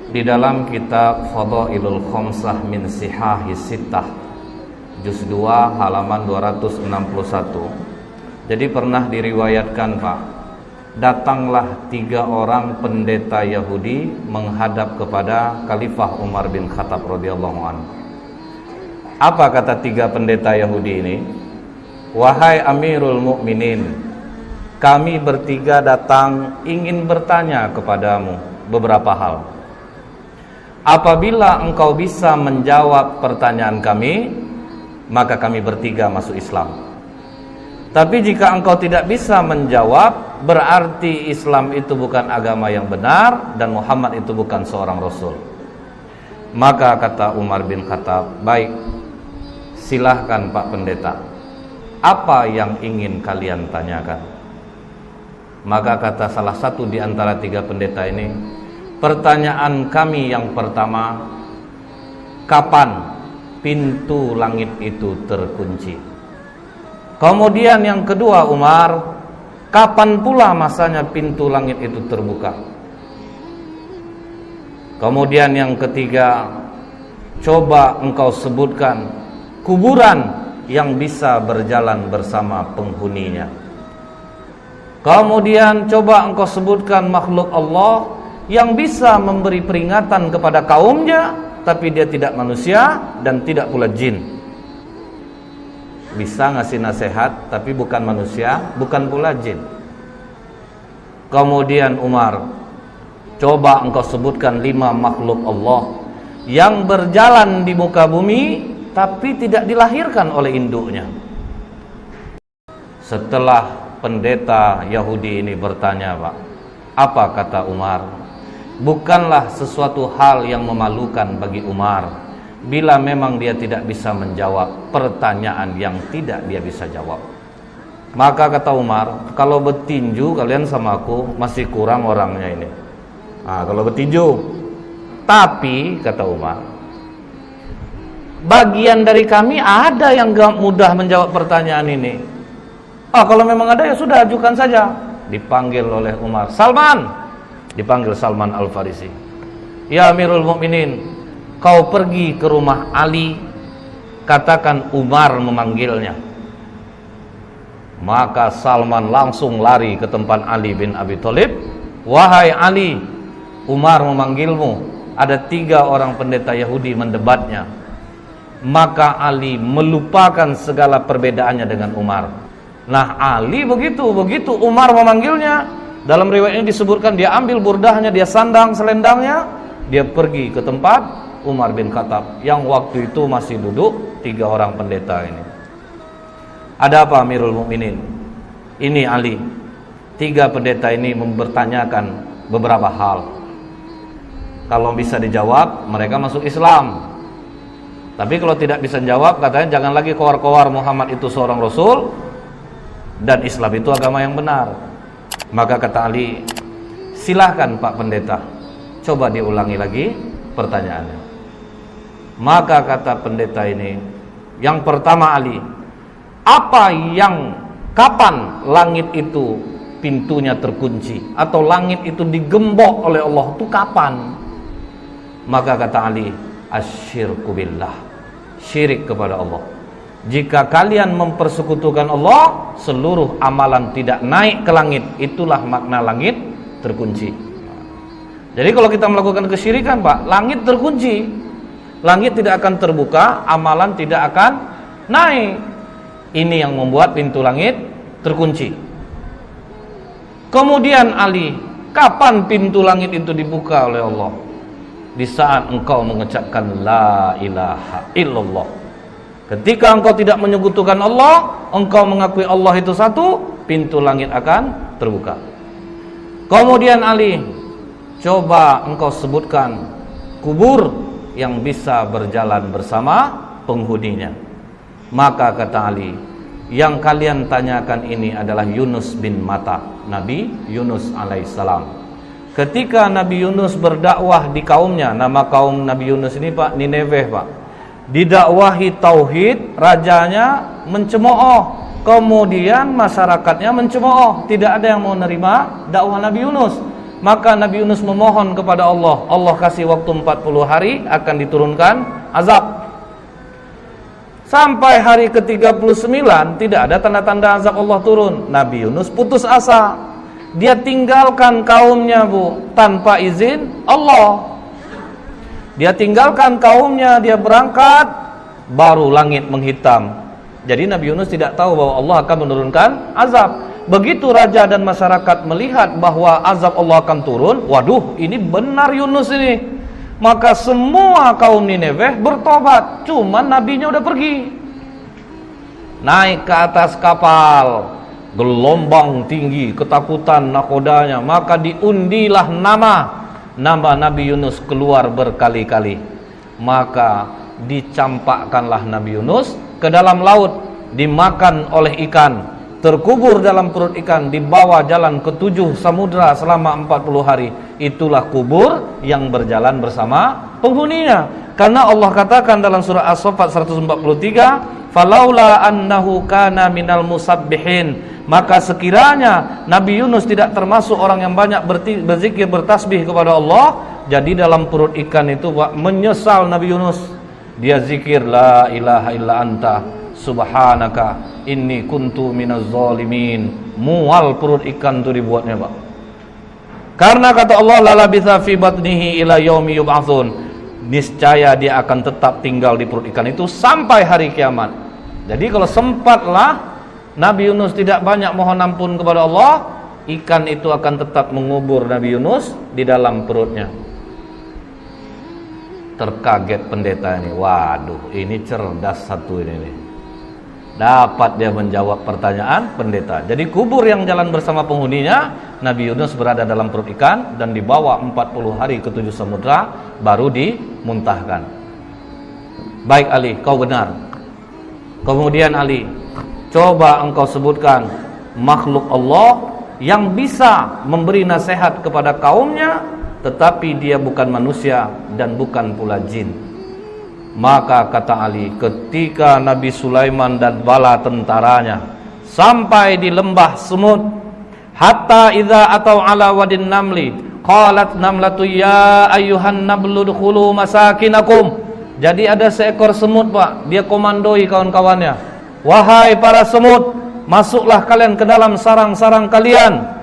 di dalam kitab Fadailul Khamsah min Sihahi Sittah juz 2 halaman 261. Jadi pernah diriwayatkan, Pak, datanglah 3 orang pendeta Yahudi menghadap kepada Khalifah Umar bin Khattab radhiyallahu anhu. Apa kata 3 pendeta Yahudi ini? Wahai Amirul Mukminin, kami bertiga datang ingin bertanya kepadamu beberapa hal. Apabila engkau bisa menjawab pertanyaan kami, maka kami bertiga masuk Islam. Tapi jika engkau tidak bisa menjawab, berarti Islam itu bukan agama yang benar dan Muhammad itu bukan seorang Rasul. Maka kata Umar bin Khattab, baik, silahkan Pak Pendeta, apa yang ingin kalian tanyakan? Maka kata salah satu di antara 3 pendeta ini, pertanyaan kami yang pertama, kapan pintu langit itu terkunci? Kemudian yang kedua, Umar, kapan pula masanya pintu langit itu terbuka? Kemudian yang ketiga, coba engkau sebutkan kuburan yang bisa berjalan bersama penghuninya. Kemudian coba engkau sebutkan makhluk Allah yang bisa memberi peringatan kepada kaumnya, tapi dia tidak manusia dan tidak pula jin. Bisa ngasih nasihat tapi bukan manusia, bukan pula jin. Kemudian Umar, coba engkau sebutkan 5 makhluk Allah yang berjalan di muka bumi tapi tidak dilahirkan oleh induknya. Setelah pendeta Yahudi ini bertanya, Pak, apa kata Umar? Bukanlah sesuatu hal yang memalukan bagi Umar bila memang dia tidak bisa menjawab pertanyaan yang tidak dia bisa jawab. Maka kata Umar, kalau bertinju kalian sama aku masih kurang orangnya ini. Kalau bertinju. Tapi kata Umar, bagian dari kami ada yang gak mudah menjawab pertanyaan ini. Kalau memang ada ya sudah, ajukan saja. Dipanggil oleh Umar, Salman. Dipanggil Salman Al-Farisi. Ya Amirul Mukminin, kau pergi ke rumah Ali, katakan Umar memanggilnya. Maka Salman langsung lari ke tempat Ali bin Abi Thalib. Wahai Ali, Umar memanggilmu. Ada 3 orang pendeta Yahudi mendebatnya. Maka Ali melupakan segala perbedaannya dengan Umar. Nah, Ali begitu Umar memanggilnya, dalam riwayat ini disebutkan dia ambil burdahnya, dia sandang selendangnya, dia pergi ke tempat Umar bin Khattab yang waktu itu masih duduk 3 orang pendeta ini. Ada apa Amirul Mukminin? Ini Ali, 3 pendeta ini mempertanyakan beberapa hal. Kalau bisa dijawab, mereka masuk Islam. Tapi kalau tidak bisa jawab, katanya jangan lagi kowar-kowar Muhammad itu seorang Rasul dan Islam itu agama yang benar. Maka kata Ali, silahkan Pak Pendeta, coba diulangi lagi pertanyaannya. Maka kata pendeta ini, yang pertama Ali, kapan langit itu pintunya terkunci atau langit itu digembok oleh Allah, itu kapan? Maka kata Ali, asyirku billah, syirik kepada Allah. Jika kalian mempersekutukan Allah, seluruh amalan tidak naik ke langit. Itulah makna langit terkunci. Jadi kalau kita melakukan kesyirikan, Pak, langit terkunci. Langit tidak akan terbuka, amalan tidak akan naik. Ini yang membuat pintu langit terkunci. Kemudian Ali, kapan pintu langit itu dibuka oleh Allah? Di saat engkau mengucapkan la ilaha illallah. Ketika engkau tidak menyekutukan Allah, engkau mengakui Allah itu satu, pintu langit akan terbuka. Kemudian Ali, coba engkau sebutkan kubur yang bisa berjalan bersama penghuninya. Maka kata Ali, yang kalian tanyakan ini adalah Yunus bin Matta, Nabi Yunus alaihissalam. Ketika Nabi Yunus berdakwah di kaumnya, nama kaum Nabi Yunus ini, Pak, Nineveh, Pak, didakwahi tauhid, rajanya mencemooh, kemudian masyarakatnya mencemooh, tidak ada yang mau menerima dakwah Nabi Yunus. Maka Nabi Yunus memohon kepada Allah. Allah kasih waktu 40 hari akan diturunkan azab. Sampai hari ke-39 tidak ada tanda-tanda azab Allah turun. Nabi Yunus putus asa. Dia tinggalkan kaumnya, Bu, tanpa izin Allah. Dia tinggalkan kaumnya, dia berangkat, baru langit menghitam. Jadi Nabi Yunus tidak tahu bahwa Allah akan menurunkan azab. Begitu raja dan masyarakat melihat bahwa azab Allah akan turun, waduh, ini benar Yunus ini. Maka semua kaum Nineveh bertobat, cuman nabinya udah pergi. Naik ke atas kapal, gelombang tinggi, ketakutan nakodanya, maka diundilah nama Nabi Yunus keluar berkali-kali. Maka dicampakkanlah Nabi Yunus ke dalam laut, dimakan oleh ikan, terkubur dalam perut ikan, dibawa jalan ke 7 samudra selama 40 hari. Itulah kubur yang berjalan bersama penghuninya. Karena Allah katakan dalam surah As-Saffat 143, "Falaula annahu kana minal musabbihin." Maka sekiranya Nabi Yunus tidak termasuk orang yang banyak berzikir, bertasbih kepada Allah, jadi dalam perut ikan itu menyesal Nabi Yunus. Dia zikir, la ilaha illa anta subhanaka inni kuntu minaz zalimin. Mual perut ikan itu dibuatnya, Pak. Karena kata Allah, la labitha fi batnihi ila yaumi yub'atsun. Niscaya dia akan tetap tinggal di perut ikan itu sampai hari kiamat. Jadi kalau sempatlah Nabi Yunus tidak banyak mohon ampun kepada Allah, ikan itu akan tetap mengubur Nabi Yunus di dalam perutnya. Terkaget pendeta ini, waduh, ini cerdas satu ini. Dapat dia menjawab pertanyaan pendeta. Jadi kubur yang jalan bersama penghuninya, Nabi Yunus berada dalam perut ikan dan dibawa 40 hari ke 7 samudra, baru dimuntahkan. Baik Ali, kau benar. Kemudian Ali, coba engkau sebutkan makhluk Allah yang bisa memberi nasihat kepada kaumnya, tetapi dia bukan manusia dan bukan pula jin. Maka kata Ali, ketika Nabi Sulaiman dan bala tentaranya sampai di lembah semut, hatta idza atau ala wadin namli, qalat namlatu ya ayyuhan nablu dukhulu masakinakum. Jadi ada seekor semut, Pak, dia komandoi kawan-kawannya. Wahai para semut, masuklah kalian ke dalam sarang-sarang kalian.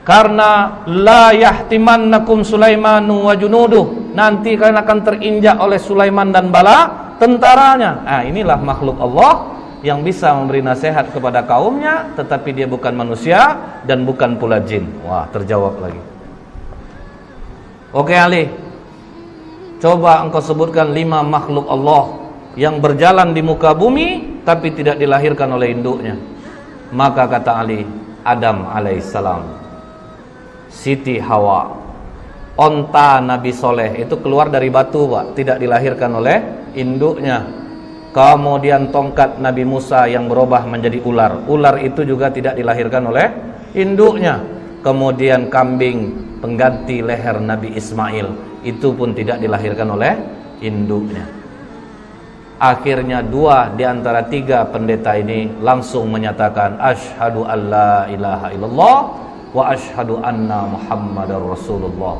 Karena la yahtimannakum Sulaimanu wa junuduh. Nanti kalian akan terinjak oleh Sulaiman dan bala tentaranya. Nah, inilah makhluk Allah yang bisa memberi nasihat kepada kaumnya, tetapi dia bukan manusia dan bukan pula jin. Wah, terjawab lagi. Oke Ali, coba engkau sebutkan 5 makhluk Allah yang berjalan di muka bumi tapi tidak dilahirkan oleh induknya. Maka kata Ali, Adam alaihissalam, Siti Hawa, onta Nabi Soleh itu keluar dari batu, Pak, tidak dilahirkan oleh induknya. Kemudian tongkat Nabi Musa yang berubah menjadi ular, ular itu juga tidak dilahirkan oleh induknya. Kemudian kambing pengganti leher Nabi Ismail, itu pun tidak dilahirkan oleh induknya. Akhirnya 2 di antara 3 pendeta ini langsung menyatakan asyhadu alla ilaha illallah wa asyhadu anna Muhammadar Rasulullah.